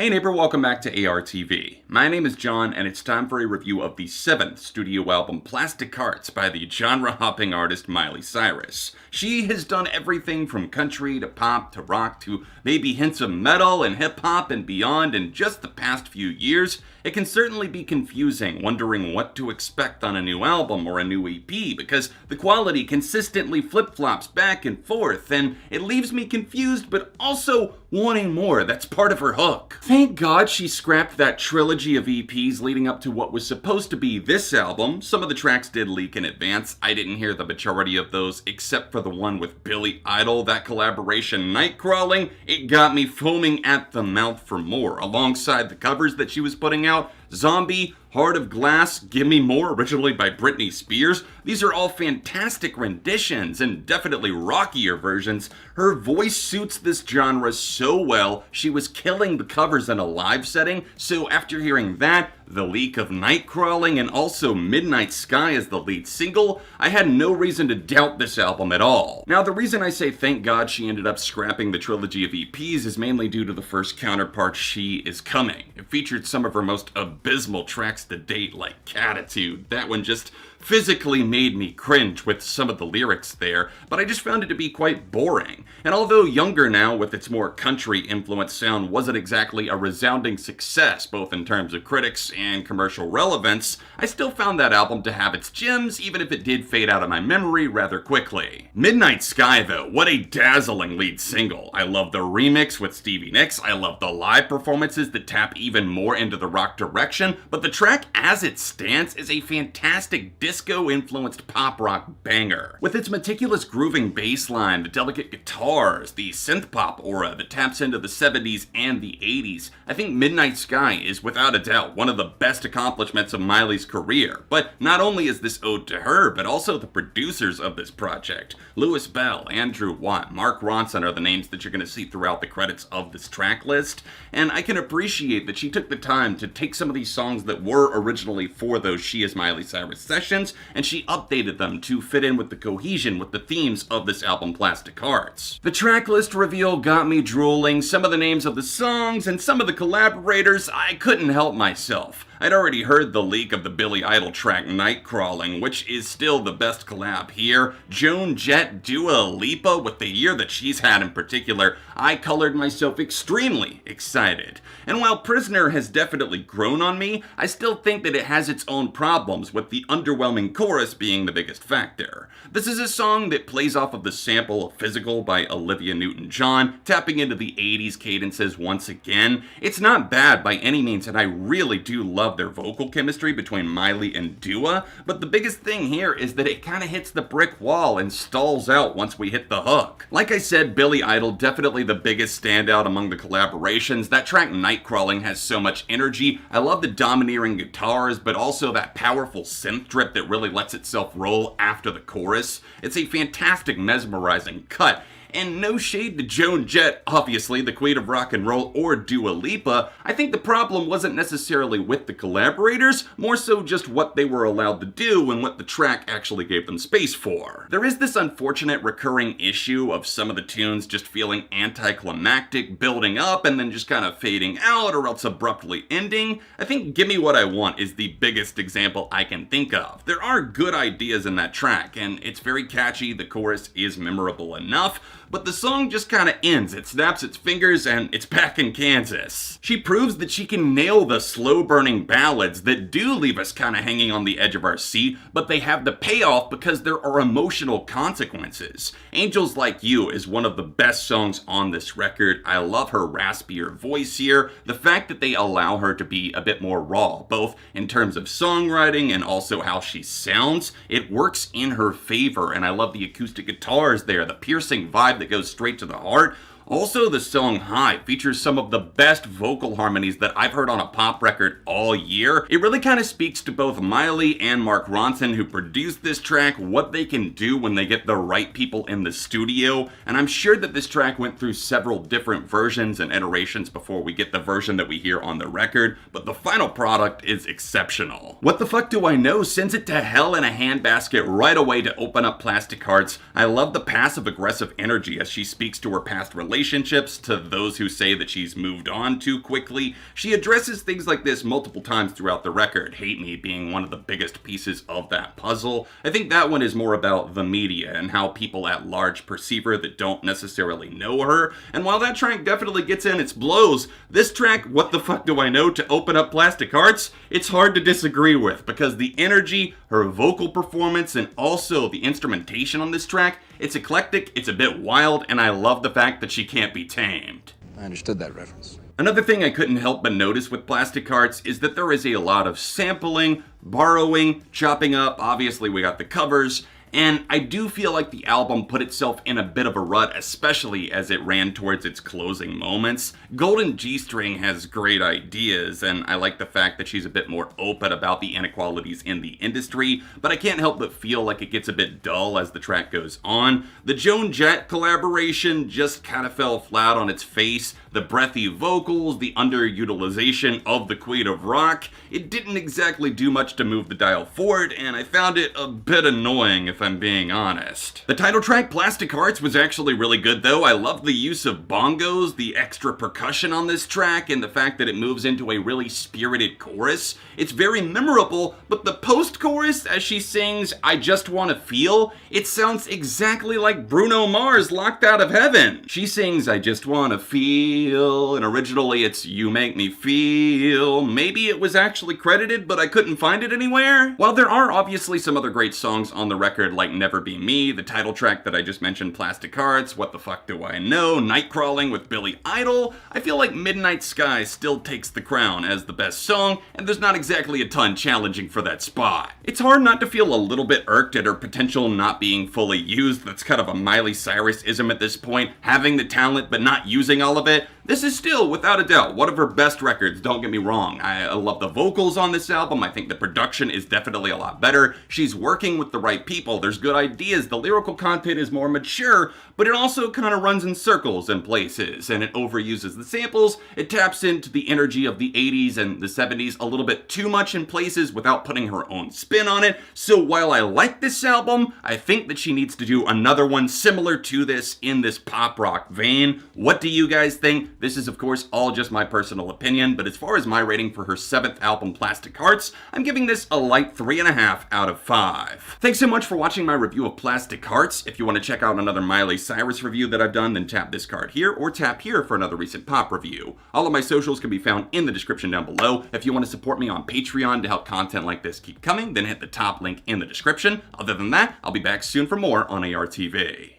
Hey neighbor, welcome back to ARTV. My name is John, and it's time for a review of the 7th studio album Plastic Hearts by the genre-hopping artist Miley Cyrus. She has done everything from country to pop to rock to maybe hints of metal and hip-hop and beyond in just the past few years. It can certainly be confusing wondering what to expect on a new album or a new EP because the quality consistently flip-flops back and forth, and it leaves me confused but also wanting more. That's part of her hook. Thank God she scrapped that trilogy of EPs leading up to what was supposed to be this album. Some of the tracks did leak in advance. I didn't hear the majority of those except for the one with Billy Idol. That collaboration, Nightcrawling, it got me foaming at the mouth for more. Alongside the covers that she was putting out, Zombie, Heart of Glass, Gimme More, originally by Britney Spears. These are all fantastic renditions and definitely rockier versions. Her voice suits this genre so well. She was killing the covers in a live setting, so after hearing that, the leak of Nightcrawling, and also Midnight Sky as the lead single, I had no reason to doubt this album at all. Now, the reason I say thank God she ended up scrapping the trilogy of EPs is mainly due to the first counterpart, She Is Coming. It featured some of her most abysmal tracks to date, like Catitude. That one just physically made me cringe with some of the lyrics there, but I just found it to be quite boring. And although Younger Now, with its more country-influenced sound, wasn't exactly a resounding success, both in terms of critics and commercial relevance, I still found that album to have its gems, even if it did fade out of my memory rather quickly. Midnight Sky, though, what a dazzling lead single. I love the remix with Stevie Nicks, I love the live performances that tap even more into the rock direction, but the track as it stands is a fantastic disco-influenced pop-rock banger. With its meticulous grooving bass line, the delicate guitars, the synth-pop aura that taps into the 70s and the 80s, I think Midnight Sky is without a doubt one of the best accomplishments of Miley's career. But not only is this ode to her, but also the producers of this project. Louis Bell, Andrew Watt, Mark Ronson are the names that you're going to see throughout the credits of this track list, and I can appreciate that she took the time to take some of these songs that were originally for those She Is Miley Cyrus sessions, and she updated them to fit in with the cohesion with the themes of this album Plastic Hearts. The tracklist reveal got me drooling. Some of the names of the songs and some of the collaborators, I couldn't help myself. I'd already heard the leak of the Billy Idol track Nightcrawling, which is still the best collab here. Joan Jett, Dua Lipa, with the year that she's had in particular, I colored myself extremely excited. And while Prisoner has definitely grown on me, I still think that it has its own problems, with the underwhelming chorus being the biggest factor. This is a song that plays off of the sample of Physical by Olivia Newton-John, tapping into the 80s cadences once again. It's not bad by any means, and I really do love their vocal chemistry between Miley and Dua, but the biggest thing here is that it kind of hits the brick wall and stalls out once we hit the hook. Like I said, Billy Idol, definitely the biggest standout among the collaborations. That track Nightcrawling has so much energy. I love the domineering guitars, but also that powerful synth drip that really lets itself roll after the chorus. It's a fantastic, mesmerizing cut. And no shade to Joan Jett, obviously the queen of rock and roll, or Dua Lipa. I think the problem wasn't necessarily with the collaborators, more so just what they were allowed to do and what the track actually gave them space for. There is this unfortunate recurring issue of some of the tunes just feeling anticlimactic, building up and then just kind of fading out or else abruptly ending. I think Gimme What I Want is the biggest example I can think of. There are good ideas in that track, and it's very catchy, the chorus is memorable enough, but the song just kinda ends. It snaps its fingers and it's back in Kansas. She proves that she can nail the slow-burning ballads that do leave us kinda hanging on the edge of our seat, but they have the payoff because there are emotional consequences. Angels Like You is one of the best songs on this record. I love her raspier voice here. The fact that they allow her to be a bit more raw, both in terms of songwriting and also how she sounds, it works in her favor, and I love the acoustic guitars there, the piercing vibe that goes straight to the heart. Also, the song High features some of the best vocal harmonies that I've heard on a pop record all year. It really kind of speaks to both Miley and Mark Ronson, who produced this track, what they can do when they get the right people in the studio, and I'm sure that this track went through several different versions and iterations before we get the version that we hear on the record, but the final product is exceptional. What the Fuck Do I Know sends it to hell in a handbasket right away to open up Plastic Hearts. I love the passive-aggressive energy as she speaks to her past relationships relationships to those who say that she's moved on too quickly. She addresses things like this multiple times throughout the record, Hate Me being one of the biggest pieces of that puzzle. I think that one is more about the media and how people at large perceive her that don't necessarily know her. And while that track definitely gets in its blows, this track, What the Fuck Do I Know, to open up Plastic Hearts, it's hard to disagree with, because the energy, her vocal performance, and also the instrumentation on this track, it's eclectic, it's a bit wild, and I love the fact that she can't be tamed. I understood that reference. Another thing I couldn't help but notice with Plastic Hearts is that there is a lot of sampling, borrowing, chopping up. Obviously we got the covers, and I do feel like the album put itself in a bit of a rut, especially as it ran towards its closing moments. Golden G-String has great ideas, and I like the fact that she's a bit more open about the inequalities in the industry, but I can't help but feel like it gets a bit dull as the track goes on. The Joan Jett collaboration just kind of fell flat on its face. The breathy vocals, the underutilization of the Queen of Rock, it didn't exactly do much to move the dial forward, and I found it a bit annoying if I'm being honest. The title track, Plastic Hearts, was actually really good though. I love the use of bongos, the extra percussion on this track, and the fact that it moves into a really spirited chorus. It's very memorable, but the post-chorus, as she sings, I Just Wanna Feel, it sounds exactly like Bruno Mars' Locked Out of Heaven. She sings, I just wanna feel, and originally it's You Make Me Feel. Maybe it was actually credited, but I couldn't find it anywhere. While there are obviously some other great songs on the record, like Never Be Me, the title track that I just mentioned, Plastic Hearts, What the Fuck Do I Know, Nightcrawling with Billy Idol, I feel like Midnight Sky still takes the crown as the best song, and there's not exactly a ton challenging for that spot. It's hard not to feel a little bit irked at her potential not being fully used. That's kind of a Miley Cyrus-ism at this point, having the talent but not using all of it. This is still, without a doubt, one of her best records, don't get me wrong. I love the vocals on this album. I think the production is definitely a lot better. She's working with the right people. There's good ideas. The lyrical content is more mature, but it also kind of runs in circles in places, and it overuses the samples. It taps into the energy of the 80s and the 70s a little bit too much in places without putting her own spin on it. So while I like this album, I think that she needs to do another one similar to this in this pop rock vein. What do you guys think? This is, of course, all just my personal opinion, but as far as my rating for her 7th album, Plastic Hearts, I'm giving this a light 3.5 out of 5. Thanks so much for watching my review of Plastic Hearts. If you want to check out another Miley Cyrus review that I've done, then tap this card here, or tap here for another recent pop review. All of my socials can be found in the description down below. If you want to support me on Patreon to help content like this keep coming, then hit the top link in the description. Other than that, I'll be back soon for more on ARTV.